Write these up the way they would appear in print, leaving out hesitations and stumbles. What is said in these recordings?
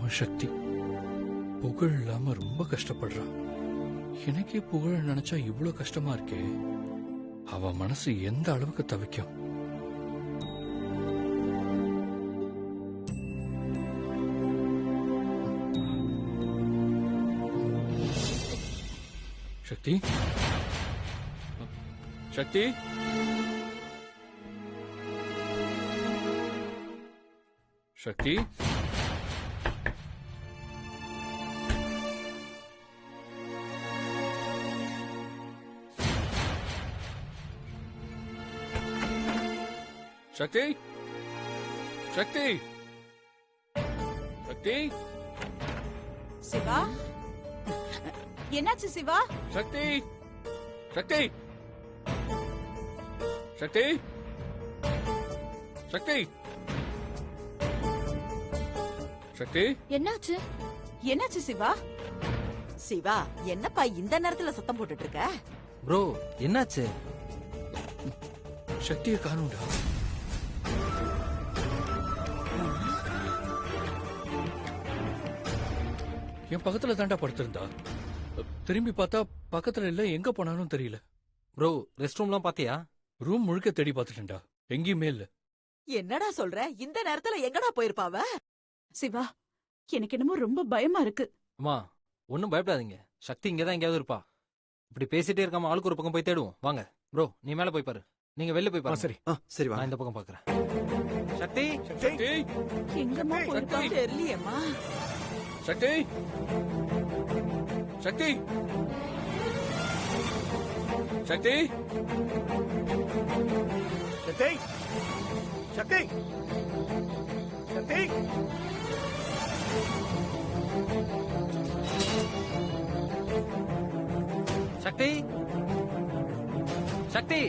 பாவம் சக்தி புகழ் இல்லாம ரொம்ப கஷ்டப்படுறா. எனக்கே புகழ நினைச்சா இவ்வளவு கஷ்டமா இருக்கே. அவ மனசு எந்த அளவுக்கு தவிக்கும். சக்தி சக்தி சக்தி சக்தி சக்தி சக்தி சிவா, என்னாச்சு சிவா? சக்தி சக்தி சக்தி சக்தி சக்தி என்னாச்சு? என்னாச்சு சிவா? சிவா, என்னப்பா இந்த நேரத்துல சத்தம் போட்டுட்டு இருக்க? ப்ரோ என்னாச்சு? சக்தியை காணும்டா. என் பக்கத்துல தாண்டா படுத்திருந்தா. திரும்பி பார்த்தா பக்கத்துல இல்ல, எங்க போனாலும் தெரியல. ப்ரோ ரெஸ்ட் ரூம்லாம் பாத்தியா? ரூம் முழுக்க தேடி பார்த்துட்டேன்டா, எங்கேயுமே இல்ல. என்னடா சொல்ற? இந்த நேரத்துல எங்கடா போயிருப்பாவ? சிவா, எனக்கு என்னமோ ரொம்ப பயமா இருக்கு. அம்மா ஒன்னும் பயப்படாதீங்க, சக்தி இங்கதான் எங்கேயாவது இருப்பா. இப்படி பேசிட்டே இருக்காம ஆளுக்கு ஒரு பக்கம் போய் தேடுவோம் வாங்க. ப்ரோ நீ மேல போய் பாரு, நீங்க வெளில போய் பாரு. சரி சரி நான் இந்த பக்கம் பாக்குறேன். சக்தி சக்தி எங்கம்மா போயிருப்பா தெரியலையேம்மா. சக்தி சக்தி சக்தி சக்தி சக்தி சக்தி சக்தி சக்தி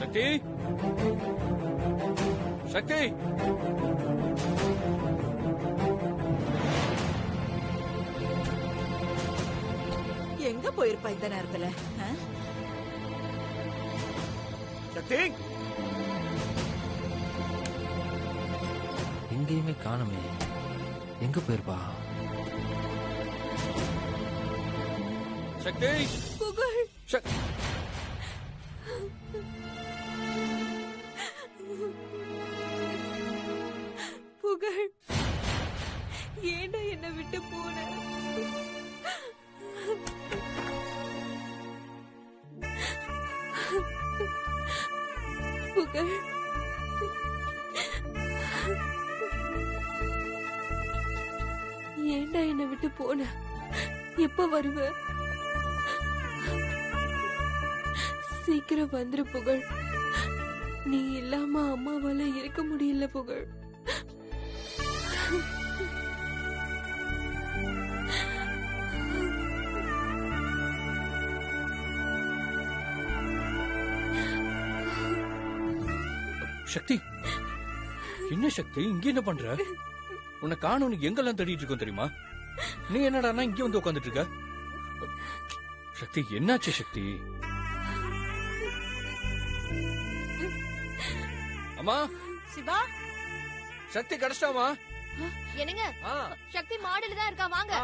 சக்தி சக்தி எங்க போயிருப்பா இந்த நேரத்துல? சக்தி எங்கேயுமே காணுமே, எங்க போயிருப்பா? சக்தி புகழ், புகழ், ஏன்டா என்னை விட்டு போன? புகழ், ஏன்டா என்னை விட்டு போன? எப்ப வருவ? சீக்கிரம் வந்துரு புகழ். நீ இல்லாம அம்மாவால இருக்க முடியல புகழ். சக்தி என்ன சக்தி, இங்க என்ன பண்ற? உன்னை காணும் எங்கெல்லாம் தேடிட்டு இருக்கோம் தெரியுமா? நீ என்னடா இங்க வந்து உட்காந்துட்டு இருக்க? சக்தி என்னாச்சு சக்தி? அம்மா சிவா, சக்தி கிடைச்சிட்டாமா? என்னங்க, சக்தி மாடில தான் இருக்கா, வாங்க.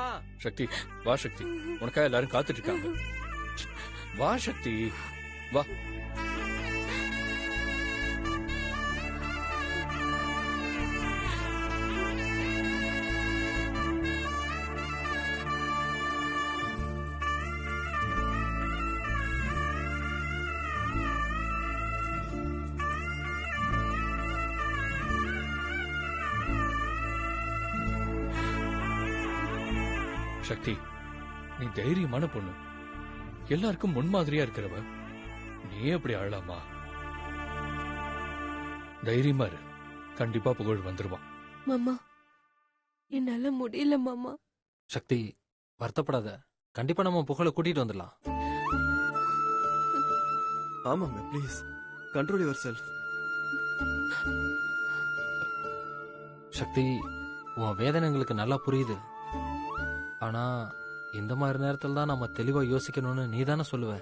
சக்தி வா சக்தி, உனக்கா எல்லாரும் காத்துட்டு இருக்காங்க. வா சக்தி வா. சக்தி நீ தைரியமான பொண்ணு, எல்லாருக்கும் முன்மாதிரியா இருக்கிறவ. நீ எப்படி அழலாமா? தைரியமா இரு, கண்டிப்பா புகழ் வந்துருவான். மாமா என்னால முடியல மாமா. சக்தி வருத்தப்படாத, கண்டிப்பா நம்ம புகழை கூட்டிட்டு வந்துடலாம். ஆமாங்க, ப்ளீஸ் கண்ட்ரோல் யுவர் செல்ஃப். சக்தி உன் வேதனை எங்களுக்கு நல்லா புரியுது. ஆனா இந்த மாதிரி நேரத்துல தான் நம்ம தெளிவா யோசிக்கணும்னு நீ தானே சொல்லுவ.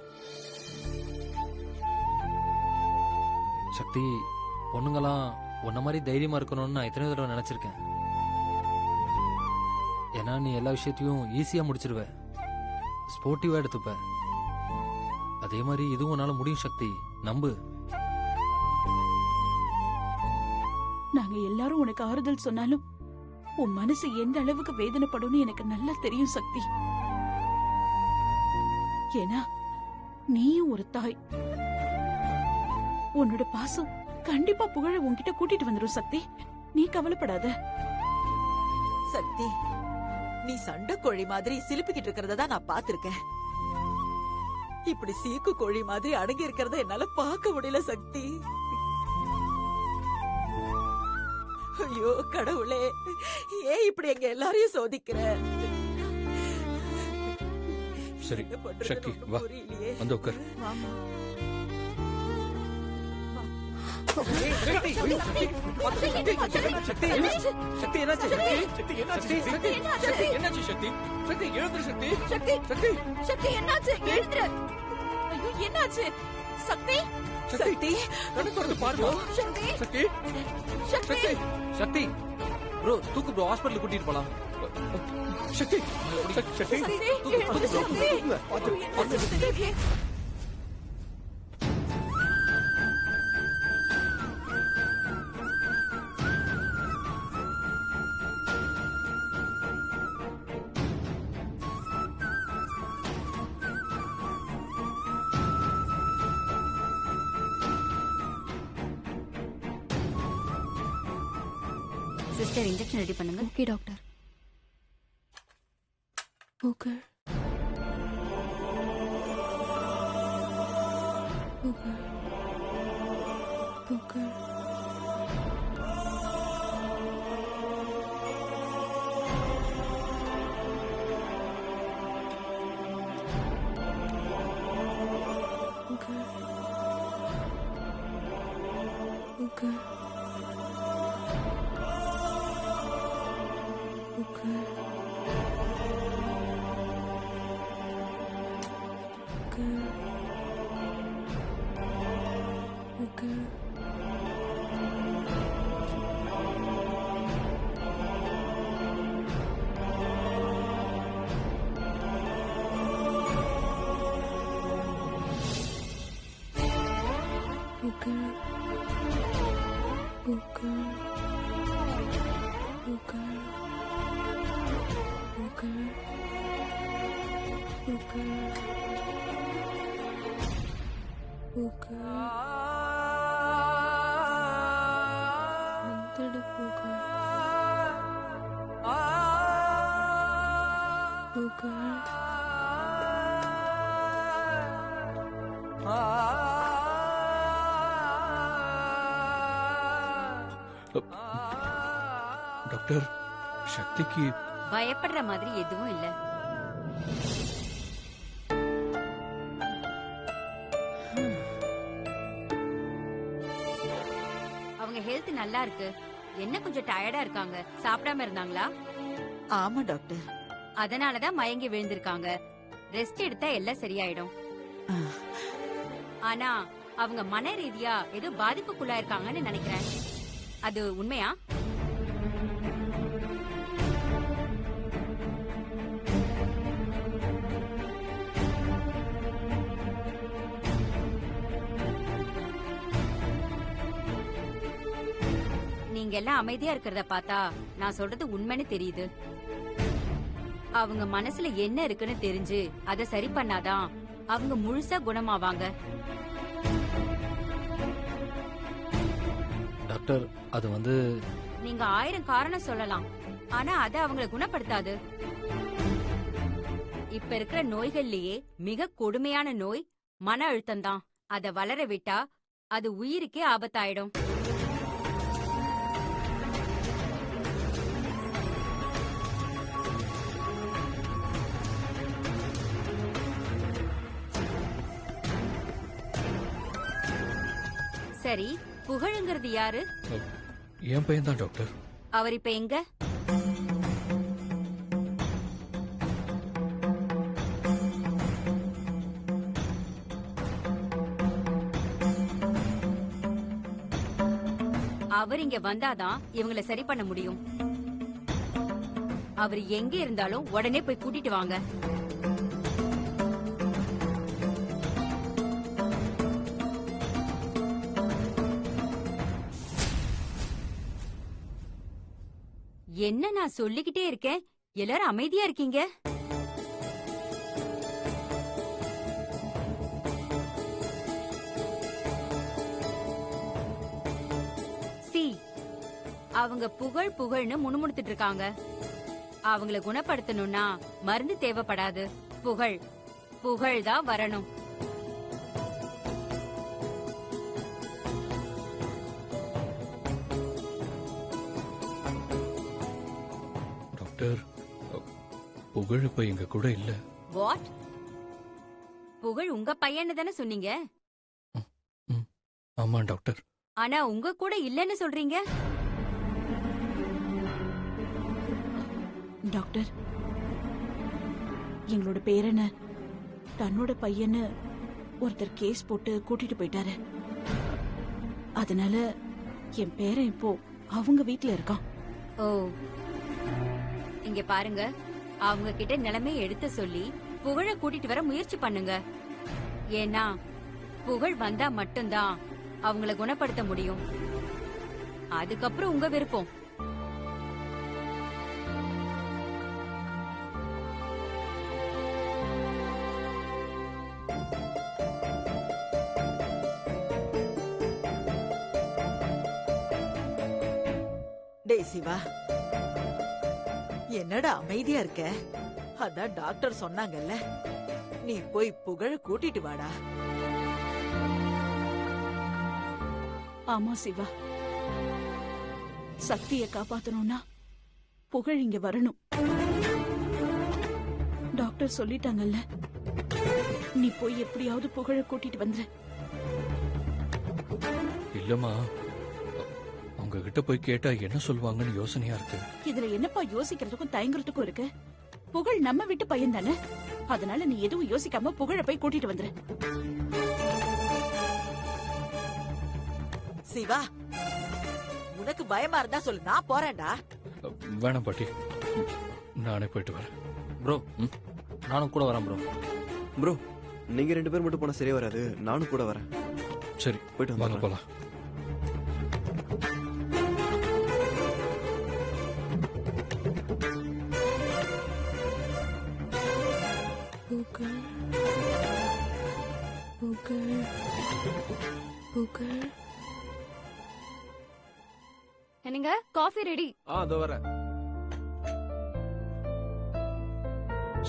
சக்தி பொண்ணுங்களாம் உன்ன மாதிரி தைரியமா இருக்கணும்னு நான் எத்தனை தடவை நினைச்சிருக்கேன். ஏன்னா நீ எல்லா விஷயத்தையும் ஈஸியா முடிச்சிருவ, ஸ்போர்ட்டிவா எடுத்துப்ப. அதே மாதிரி இதுவும் உன்னால முடியும் சக்தி, நம்பு. நாங்க எல்லாரும் உனக்கு ஆறுதல் சொன்னாலும் உன் மனசு எந்த அளவுக்கு வேதனைப்படும்னு எனக்கு நல்லா தெரியும் சக்தி. ஏன்னா நீயும் ஒரு தாய். உன்னோட பாசம் கண்டிப்பா புகழ உன்கிட்ட கூட்டிட்டு வந்துரும் சக்தி. நீ கவலைப்படாத. சக்தி, நீ சண்டை கோழி மாதிரி சிலுப்பிக்கிட்டு இருக்கிறத நான் பாத்திருக்கேன். இப்படி சீக்கு கோழி மாதிரி அடங்கி இருக்கிறத என்னால பார்க்க முடியல சக்தி. ஐயோ கடவுளே, ஏன் இப்படி எங்க எல்லாரையும் சோதிக்கிற? சரி என்ன பண்றதுன்னு சக்தி, ஒண்ணும் வா புரியலையே. வந்து உட்கார். ஆமா. சக்தி என்னாச்சு? சக்தி என்னாச்சு? சக்தி என்னாச்சு? சக்தி என்னாச்சு சக்தி? சக்தி எழுந்துரு சக்தி. சக்தி சக்தி சக்தி என்னாச்சு? எழுந்துரு. ஐயோ என்னாச்சு? சக்தி சக்தி கண்ணு திறந்து பாருமா. சக்தி சக்தி சக்தி சக்தி சக்தி ப்ரோ, தூக்கு ப்ரோ, ஹாஸ்பிட்டல் கூட்டிட்டு போலாம். சக்தி சக்தி எழுந்துரு சக்தி. சக்தி சிஸ்டர் இன்ஜெக்ஷன் ரெடி பண்ணுங்க. Okay doctor. Okay okay okay. Okay okay okay okay okay. Okay okay okay okay okay okay. வந்துடு போக. போக. டாக்டர், சக்திக்கு பயப்படுற மாதிரி எதுவும் இல்ல. அவங்க ஹெல்த் நல்லா இருக்கு. என்ன கொஞ்சம் டயர்டா இருக்காங்க. சாப்பிடாம இருந்தாங்களா? ஆமா டாக்டர். அதனாலதான் மயங்கி விழுந்திருக்காங்க. ரெஸ்ட் எடுத்தா எல்லாம் சரியாயிடும். ஆனா அவங்க மன ரீதியா ஏதோ பாதிப்புக்குள்ளா இருக்காங்கன்னு நினைக்கிறேன். அது உண்மையா? நீங்க எல்லாம் அமைதியா இருக்கிறத பார்த்தா நான் சொல்றது உண்மைன்னு தெரியுது. அவங்க மனசுல என்ன இருக்குன்னு தெரிஞ்சு அதை சரி பண்ணாதான் அவங்க முழுசா குணமாவாங்க. டாக்டர், அது வந்து நீங்க 1000 காரணம் சொல்லலாம், ஆனா அது அவங்கள குணப்படுத்தாது. இப்ப இருக்கிற நோய்கள்லயே மிக கொடுமையான நோய் மன அழுத்தம் தான். அத வளர விட்டா அது உயிருக்கே ஆபத்தாயிடும். சரி, புகழுங்கிறது யாரு? என் பையன் தான் டாக்டர். அவர் இப்ப எங்க? அவர் இங்க வந்தாதான் இவங்கள சரி பண்ண முடியும். அவர் எங்க இருந்தாலும் உடனே போய் கூட்டிட்டு வாங்க. என்ன நான் சொல்லிக்கிட்டே இருக்கேன், எல்லாரும் அமைதியா இருக்கீங்க. சி, அவங்க புகழ் புகழ்னு முணுமுணுத்துட்டு இருக்காங்க. அவங்கள குணப்படுத்தணும்னா மருந்து தேவைப்படாது, புகழ் புகழ் தான் வரணும். டாக்டர், புகழ் இப்ப எங்க கூட இல்ல. வாட்? புகழ் உங்க பையன்னு தானே சொன்னீங்க? ஆமா டாக்டர். ஆனா உங்க கூட இல்லன்னு சொல்றீங்க. டாக்டர், எங்களோட பேரனை தன்னோட பையன்னு ஒருத்தர் கேஸ் போட்டு கூட்டிட்டு போயிட்டாரு. அதனால என் பேரன் இப்போ அவங்க வீட்ல இருக்கான். ஓ, இங்க பாருங்க, அவங்க கிட்ட நிலைமையை எடுத்து சொல்லி புகழ கூட்டிட்டு வர முயற்சி பண்ணுங்க. ஏன்னா புகழ் வந்தா மட்டும்தான் அவங்கள குணப்படுத்த முடியும். அதுக்கப்புறம் உங்க விருப்பம். டேய் சிவா, என்னடா அமைதியா இருக்க? அதான் டாக்டர் சொன்னாங்கல்ல, நீ போய் புகழ கூட்டிட்டு வாடா. ஆமா சிவா, சக்தியை காப்பாத்தணும்னா புகழ் இங்க வரணும். டாக்டர் சொல்லிட்டாங்கல்ல, நீ போய் எப்படியாவது புகழ கூட்டிட்டு வந்துரு. இல்லம்மா, அவங்க கிட்ட போய் கேட்டா என்ன சொல்லுவாங்கன்னு யோசனையா இருக்கு. இதுல என்னப்பா யோசிக்கிறதுக்கும் தயங்குறதுக்கும் இருக்கு? புகழ் நம்ம வீட்டு பையன் தானே, அதனால நீ எதுவும் யோசிக்காம புகழ போய் கூட்டிட்டு வந்துரு. சிவா, உனக்கு பயமா இருந்தா சொல்லு, நான் போறேன்டா. வேணாம் பாட்டி, நானே போயிட்டு வரேன். ப்ரோ, நானும் கூட வரேன் ப்ரோ. ப்ரோ, நீங்க 2 பேர் மட்டும் போனா சரியா வராது, நானும் கூட வரேன். சரி, போயிட்டு வாங்க வந்து போலாம். புகழ் புகழ் புகழ். என்னங்க, காஃபி ரெடி. அதோ வரேன்.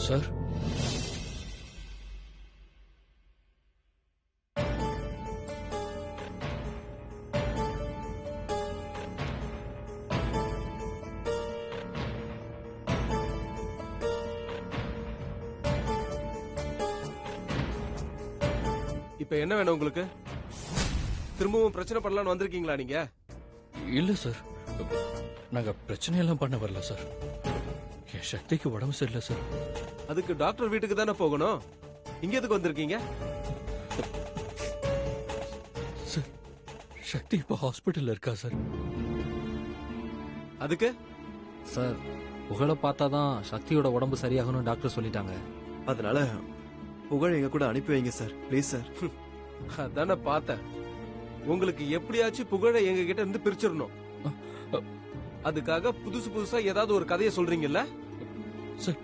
சார், இப்ப என்ன வேணும் உங்களுக்கு? திரும்பவும் பிரச்சனை பண்ணலாம்னு வந்திருக்கீங்களா நீங்க? இல்ல சார், நாங்க பிரச்சனையெல்லாம் பண்ண வரல சார். என் சக்திக்கு உடம்பு சரியில்லை சார். அதுக்கு டாக்டர் வீட்டுக்கு தானே போகணும், இங்க எதுக்கு வந்திருக்கீங்க? சார், சக்தி இப்ப ஹாஸ்பிட்டல்ல இருக்கா சார். அதுக்கு சார், புகழை பார்த்தாதான் சக்தியோட உடம்பு சரியாகணும் டாக்டர் சொல்லிட்டாங்க. அதனால புகழ் எங்க கூட அனுப்பி வைங்க சார், ப்ளீஸ் சார். அதானே பார்த்தேன், உங்களுக்கு எப்படியாச்சும் புகழை எங்க கிட்ட இருந்து பிரிச்சிடணும். அதுக்காக புதுசு புதுசா ஏதாவது ஒரு கதையை சொல்றீங்கல்ல? சார்,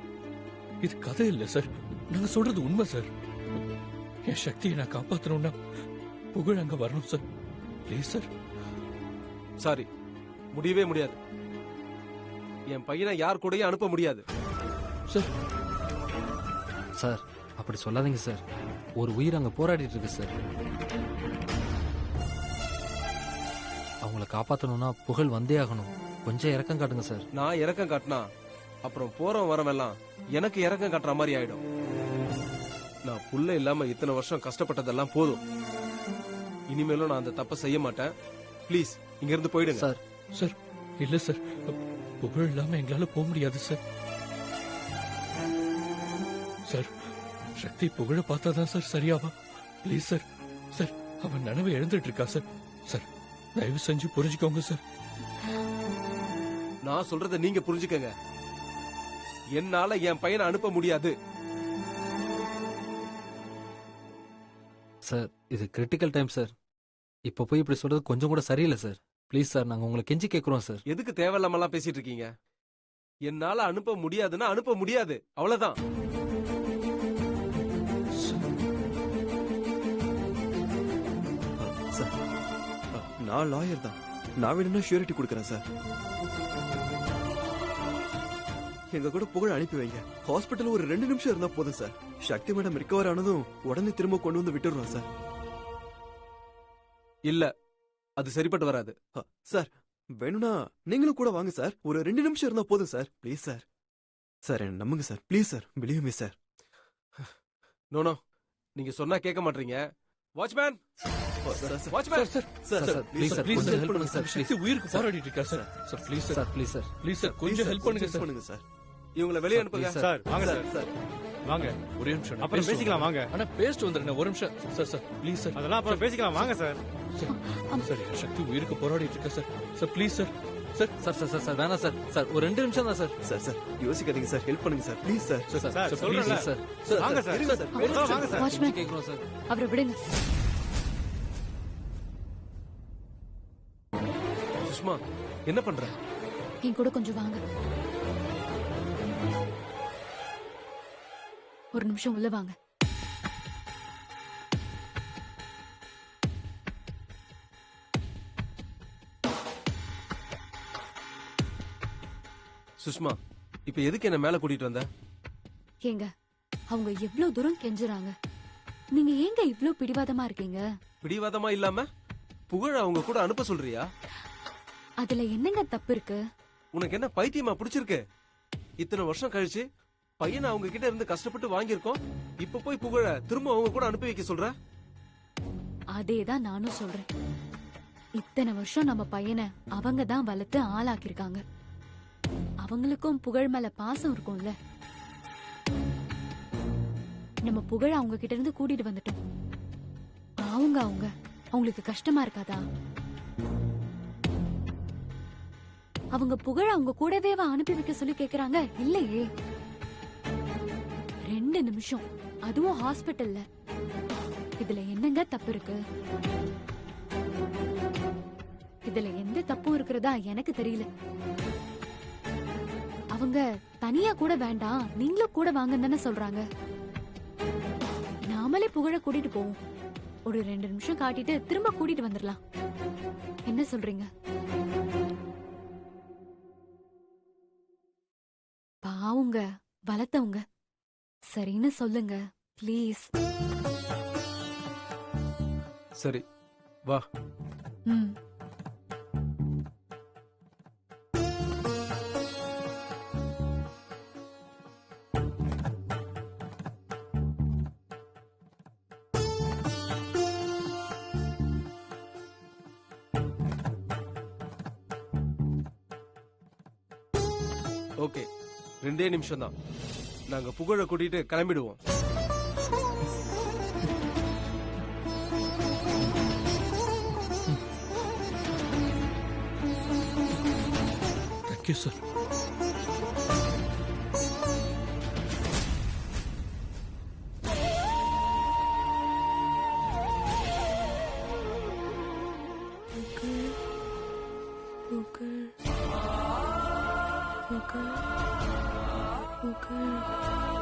இது கதை இல்ல சார், நாங்க சொல்றது உண்மை சார். என் சக்தியை நான் காப்பாத்தணும்னா புகழ் அங்க வரணும் சார். Please sir. சாரி, முடியவே முடியாது. என் பையனை யார் கூடயும் அனுப்ப முடியாது. சார், சார் அப்படி சொல்லாதீங்க சார், ஒரு உயிர் அங்க போராடிட்டு இருக்கு சார். அவங்கள காப்பாத்தணும்னா புகழ் வந்தே ஆகணும். கொஞ்சம் இறக்கம் காட்டுங்க சார். நான் இறக்கம் காட்டினா அப்புறம் போறோம் வரவெல்லாம் எனக்கு இறக்கம் காட்டுற மாதிரி ஆயிடும். நான் புள்ள இல்லாம இத்தனை வருஷம் கஷ்டப்பட்டதெல்லாம் போதும். இனிமேலும் நான் அந்த தப்பை செய்ய மாட்டேன். ப்ளீஸ், இங்க இருந்து போயிடுங்க. சார், சார், இல்ல சார், புகழ் இல்லாம எங்களால போக முடியாது சார். சார், சக்தி புகழ பார்த்தாதான் சார் சரியாவா. Please sir. சார், அவன் நினைவை எழுந்துட்டு இருக்கா சார். சார், தயவு செஞ்சு புரிஞ்சுக்கோங்க சார். நான் சொல்றத நீங்க புரிஞ்சுக்கங்க. என்னால என் பையனை அனுப்ப முடியாது. சார் இது கிரிட்டிக்கல் டைம் சார். இப்போ போய் இப்படி சொல்றது கொஞ்சம் கூட சரியில்லை சார். ப்ளீஸ் சார், நாங்க உங்களை கெஞ்சி கேட்குறோம் சார். எதுக்கு தேவையில்லாமலாம் பேசிட்டு இருக்கீங்க? என்னால அனுப்ப முடியாதுன்னா அனுப்ப முடியாது, அவ்வளவுதான். சார் நான் லாயர் தான். நான் வேணும்னா ஷூரிட்டி கொடுக்குறேன் சார். எங்க கூட புகழ் அனுப்பி வைங்க. ஹாஸ்பிட்டல் ஒரு 2 நிமிஷம் இருந்தா போதும் சார். சக்தி மேடம் ரிகவர் ஆனதும் உடனே திரும்ப கொண்டு வந்து விட்டுடுறோம் சார். இல்ல, அது சரிப்பட்டு வராது. சார் வேணும்னா நீங்களும் கூட வாங்க சார். ஒரு 2 நிமிஷம் இருந்தா போதும் சார். Please sir. சார் என்ன நம்புங்க sir. Please sir, believe me sir. No, நீங்க சொன்னா கேட்க மாட்டீங்க. Watchman, watchman. Sir sir, sir, please sir, please கொஞ்சம் சார், help பண்ணுங்க சார், சக்தி உயிருக்கு போராடிட்டு இருக்கா sir. Sir please sir, sir please sir. Please sir, கொஞ்சம் ஹெல்ப் பண்ணுங்க சார். பண்ணுங்க சார். இவங்களை வெளியே அனுப்புங்க. please சார் வாங்க சார். சார் வாங்க, ஒரே நிமிஷம், அப்புறம் பேசிக்கலாம் வாங்க. ஆனா பேஸ்ட் வந்துருங்க. ஒரு நிமிஷம் சார். Sir please sir. அதெல்லாம் அப்புறம் பேசிக்கலாம் வாங்க சார். சார் சக்தி உயிருக்கு போராடிட்டு இருக்கா sir. Sir please sir. Sir sir sir sir sir வேணாம் சார். சார் ஒரு 2 நிமிஷம் தான் சார். சார் சார் யோசிக்காதீங்க சார். ஹெல்ப் பண்ணுங்க sir. Please sir. Sir sir, sir சொல்றேன்ல. please sir. சார் வாங்க சார். இருங்க சார். வாங்க சார். வாட்ச்மேன், கேட்குறோம் சார். அவரை விடுங்க. சுஷ்மா, என்ன பண்ற? என் கூட கொஞ்சம் வாங்க. ஒரு நிமிஷம் உள்ள வாங்க. சுஷ்மா, இப்ப எதுக்கு என்ன மேல கூட்டிட்டு வந்த? ஏங்க, அவங்க எவ்வளவு தூரம் கெஞ்சுறாங்க, நீங்க ஏங்க இவ்ளோ பிடிவாதமா இருக்கீங்க? பிடிவாதமா இல்லாம புகழ அவங்க கூட அனுப்ப சொல்றியா? அதுல என்னங்க தப்பு இருக்கு? உனக்கு என்ன பைத்தியமா பிடிச்சிருக்கு? இத்தனை வருஷம் கழிச்சு பையனை அவங்க கிட்ட இருந்து கஷ்டப்பட்டு வாங்கியிருக்கோம். இப்ப போய் புகழ திரும்ப அவங்க கூட அனுப்பி வைக்க சொல்ற? அதேதான் நானும் சொல்றேன். இத்தனை வருஷம் நம்ம பையனை அவங்க தான் வளர்த்து ஆளாக்கிருக்காங்க. அவங்களுக்கும் புகழ் மேல பாசம் இருக்கும்ல. நம்ம புகழ அவங்க கிட்ட இருந்து கூட்டிட்டு வந்துட்டோம். அவங்களுக்கு கஷ்டமா இருக்காதா? அவங்க புகழ அவங்க கூடவே அனுப்பி வைக்க சொல்லி கேக்குறாங்க. இல்லையே, 2 நிமிஷம், அதுவும் ஹாஸ்பிட்டல்ல. இதுல என்னங்க தப்பு இருக்கு? இதுல எந்த தப்பும் இருக்கிறதா எனக்கு தெரியல. அவங்க தனியா கூட வேண்டாம், நீங்களும் கூட வாங்கன்னு தானே சொல்றாங்க. நாமளே புகழ கூட்டிட்டு போவோம். ஒரு 2 நிமிஷம் காட்டிட்டு திரும்ப கூட்டிட்டு வந்துடலாம். என்ன சொல்றீங்க? பாவுங்க, வளர்த்தவங்க. சரின்னு சொல்லுங்க ப்ளீஸ். சரி, வா. ம். ஓகே, 2 நிமிஷம் தான். நாங்க புகழ கூட்டிட்டு கிளம்பிடுவோம். Thank you sir. புகழ்